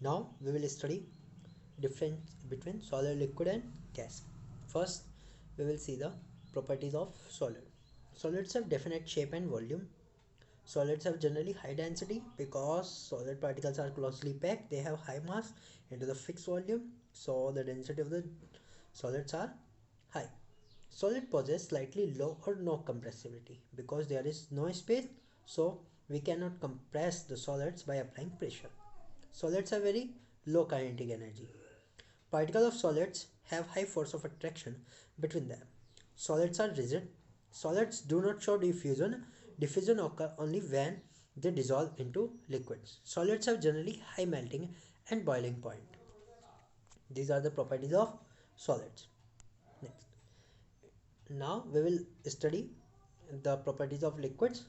Now we will study difference between solid, liquid and gas. First, we will see the properties of solid. Solids have definite shape and volume. Solids have generally high density because solid particles are closely packed. They have high mass into the fixed volume, so the density of the solids are high. Solid possess slightly low or no compressibility because there is no space, so we cannot compress the solids by applying pressure. Solids have very low kinetic energy. Particles of solids have high force of attraction between them. Solids are rigid. Solids do not show diffusion. Diffusion occurs only when they dissolve into liquids. Solids have generally high melting and boiling point. These are the properties of solids. Next. Now we will study the properties of liquids.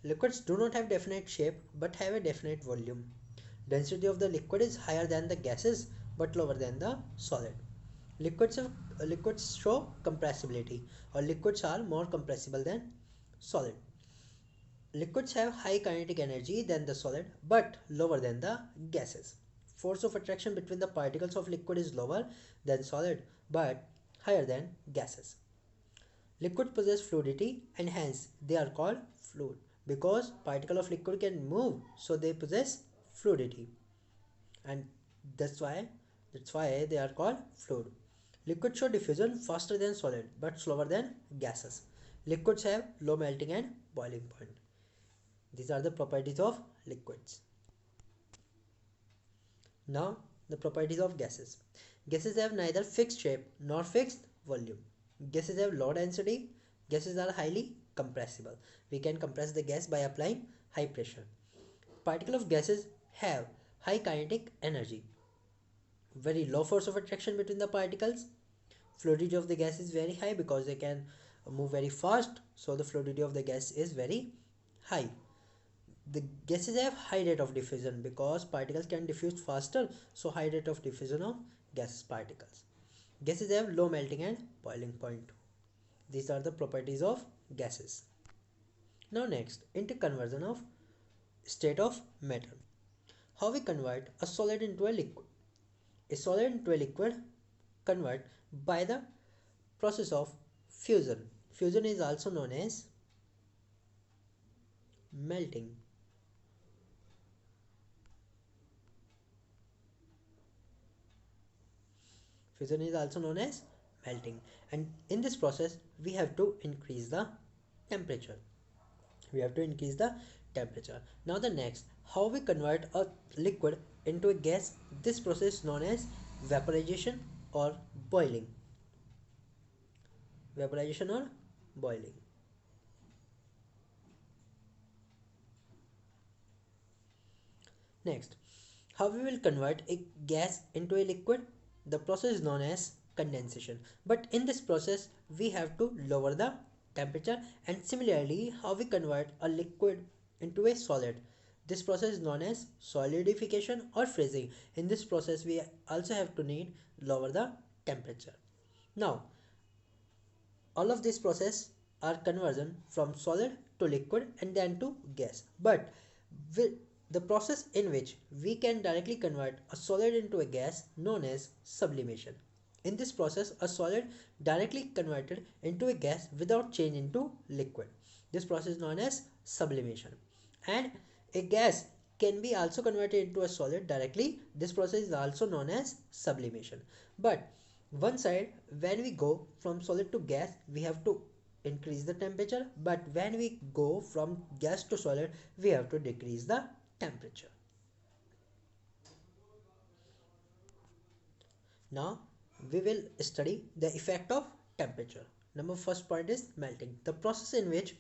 Liquids do not have definite shape but have a definite volume. Density of the liquid is higher than the gases but lower than the solid. Liquids show compressibility, or liquids are more compressible than solid. Liquids have high kinetic energy than the solid but lower than the gases. Force of attraction between the particles of liquid is lower than solid but higher than gases. Liquid possess fluidity and hence they are called fluid because particle of liquid can move, so they possess fluidity, and that's why they are called fluid. Liquids show diffusion faster than solid but slower than gases. Liquids have low melting and boiling point. These are the properties of liquids. Now the properties of gases. Gases have neither fixed shape nor fixed volume. Gases have low density. Gases are highly compressible. We can compress the gas by applying high pressure. Particles of gases have high kinetic energy. Very low force of attraction between the particles. Fluidity of the gas is very high because they can move very fast, so the fluidity of the gas is very high. The gases have high rate of diffusion because particles can diffuse faster, so high rate of diffusion of gas particles. Gases have low melting and boiling point. These are the properties of gases. Now next, into conversion of state of matter. How we convert a solid into a liquid. A solid into a liquid convert by the process of fusion. Fusion is also known as melting. Fusion is also known as melting, and in this process we have to increase the temperature. Now the next, how we convert a liquid into a gas. This process is known as vaporization or boiling. Vaporization or boiling. Next, how we will convert a gas into a liquid. The process is known as condensation, but in this process we have to lower the temperature. And similarly, how we convert a liquid into a solid. This process is known as solidification or freezing. In this process we also have to need lower the temperature. Now all of this process are conversion from solid to liquid and then to gas, but with the process in which we can directly convert a solid into a gas known as sublimation. In this process a solid directly converted into a gas without change into liquid. This process is known as sublimation. And a gas can be also converted into a solid directly. This process is also known as sublimation. But one side, when we go from solid to gas we have to increase the temperature, but when we go from gas to solid we have to decrease the temperature. Now we will study the effect of temperature. Number first point is melting. The process in which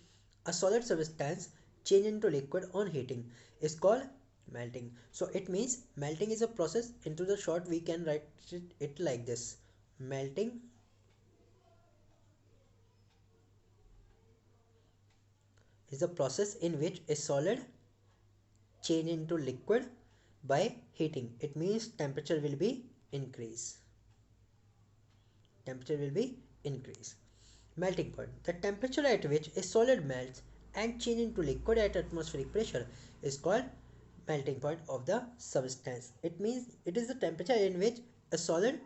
a solid substance change into liquid on heating is called melting. So it means melting is a process. Into the short we can write it like this: melting is a process in which a solid change into liquid by heating. It means temperature will be increased. Melting point. The temperature at which a solid melts and change into liquid at atmospheric pressure is called melting point of the substance. It means it is the temperature in which a solid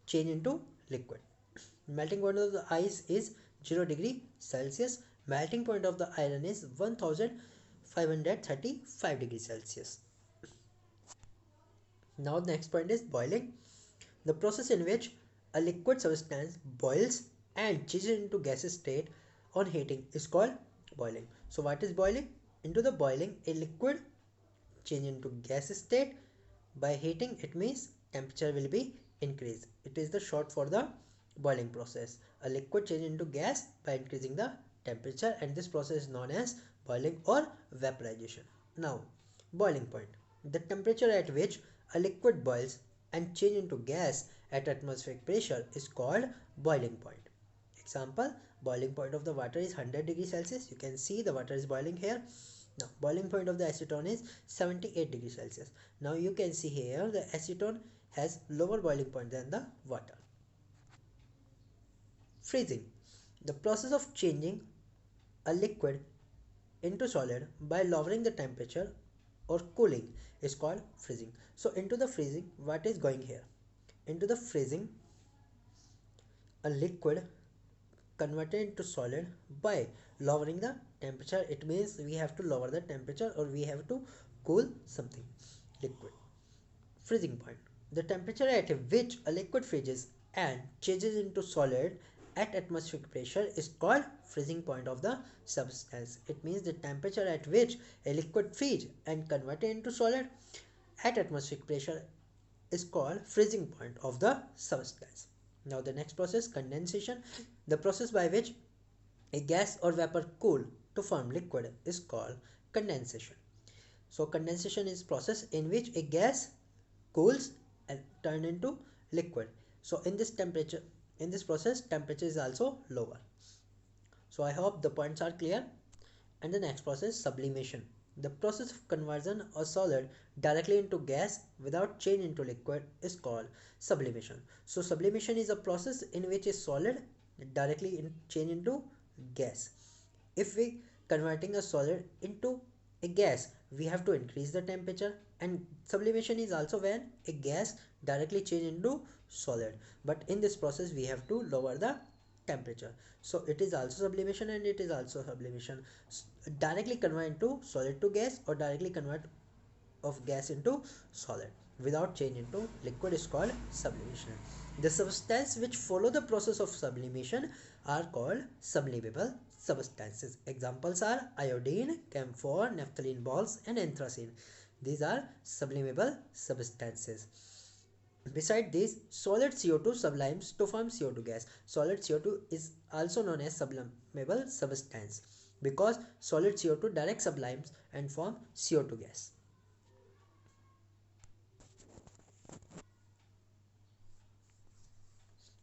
change into liquid. Melting point of the ice is 0 degree Celsius. Melting point of the iron is 1535 degrees Celsius. Now the next point is boiling. The process in which a liquid substance boils and changes into gaseous state on heating is called boiling. So what is boiling? Into the boiling, a liquid change into gaseous state. By heating, it means temperature will be increased. It is the short for the boiling process. A liquid change into gas by increasing the temperature, and this process is known as boiling or vaporization. Now, boiling point. The temperature at which a liquid boils and change into gas at atmospheric pressure is called boiling point. Example, boiling point of the water is 100 degrees Celsius. You can see the water is boiling here. Now, boiling point of the acetone is 78 degrees Celsius. Now, you can see here the acetone has lower boiling point than the water. Freezing. The process of changing a liquid into solid by lowering the temperature or cooling is called freezing. So, into the freezing, what is going here? Into the freezing, a liquid converted into solid by lowering the temperature. It means we have to lower the temperature or we have to cool something liquid. Freezing point. The temperature at which a liquid freezes and changes into solid at atmospheric pressure is called freezing point of the substance. It means the temperature at which a liquid freezes and converted into solid at atmospheric pressure is called freezing point of the substance. Now the next process, condensation. The process by which a gas or vapor cool to form liquid is called condensation. So condensation is process in which a gas cools and turn into liquid. So in this process temperature is also lower. So I hope the points are clear. And the next process, sublimation. The process of conversion of solid directly into gas without change into liquid is called sublimation. So sublimation is a process in which a solid directly change into gas. If we converting a solid into a gas, we have to increase the temperature, and sublimation is also when a gas directly change into solid, but in this process we have to lower the temperature. So it is also sublimation and it is also sublimation. Directly convert into solid to gas or directly convert of gas into solid without change into liquid is called sublimation. The substances which follow the process of sublimation are called sublimable substances. Examples are iodine, camphor, naphthalene balls and anthracene. These are sublimable substances. Beside these, solid CO2 sublimes to form CO2 gas. Solid CO2 is also known as sublimable substance because solid CO2 direct sublimes and form CO2 gas.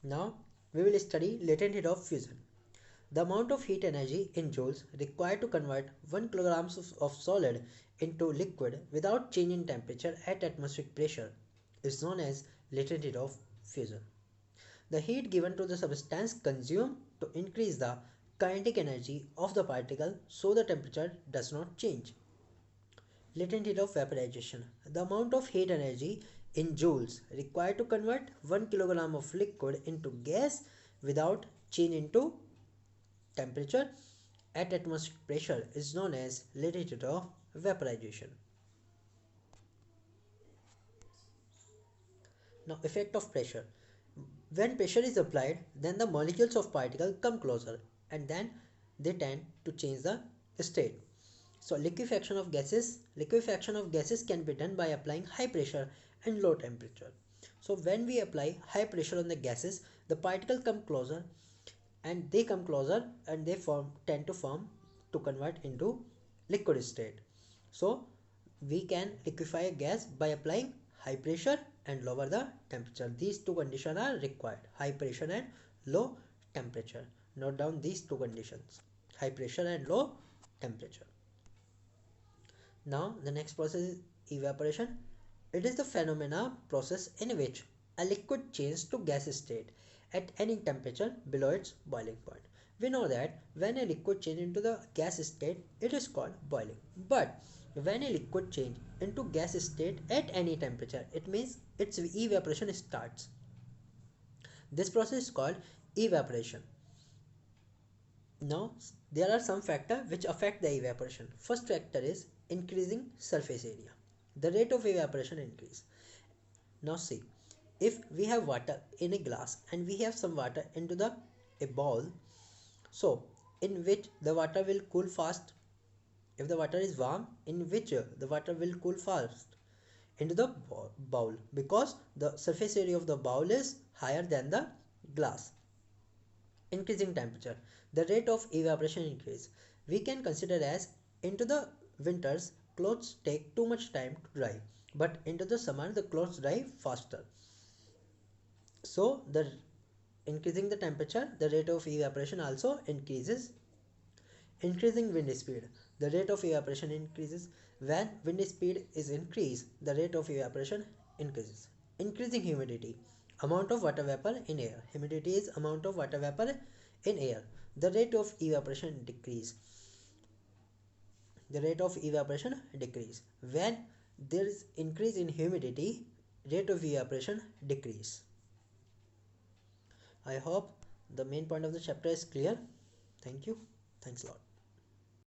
Now we will study latent heat of fusion. The amount of heat energy in joules required to convert 1 kg of solid into liquid without change in temperature at atmospheric pressure is known as latent heat of fusion. The heat given to the substance consumed to increase the kinetic energy of the particle so the temperature does not change. Latent heat of vaporization. The amount of heat energy in joules required to convert 1 kg of liquid into gas without change into temperature at atmospheric pressure is known as latent heat of vaporization. Now, effect of pressure. When pressure is applied, then the molecules of particle come closer and then they tend to change the state. So liquefaction of gases can be done by applying high pressure and low temperature. So when we apply high pressure on the gases, the particle come closer and they tend to form to convert into liquid state. So we can liquefy a gas by applying high pressure and lower the temperature. These two conditions are required, high pressure and low temperature. Note down these two conditions, high pressure and low temperature. Now the next process is evaporation. It is the phenomena process in which a liquid changes to gas state at any temperature below its boiling point. We know that when a liquid changes into the gas state, it is called boiling. But When a liquid change into gas state at any temperature, it means its evaporation starts. This process is called evaporation. Now, there are some factors which affect the evaporation. First factor is increasing surface area. The rate of evaporation increase. Now see, if we have water in a glass and we have some water into the a bowl, so in which the water will cool fast. If the water is warm, in which the water will cool fast into the bowl, because the surface area of the bowl is higher than the glass. Increasing temperature, the rate of evaporation increase. We can consider as into the winters clothes take too much time to dry, but into the summer the clothes dry faster. So the increasing the temperature, the rate of evaporation also increases. Increasing wind speed, the rate of evaporation increases. When wind speed is increased, the rate of evaporation increases. Increasing humidity, amount of water vapor in air. Humidity is amount of water vapor in air. The rate of evaporation decrease. The rate of evaporation decrease. When there is increase in humidity, rate of evaporation decrease. I hope the main point of the chapter is clear. Thank you. Thanks a lot.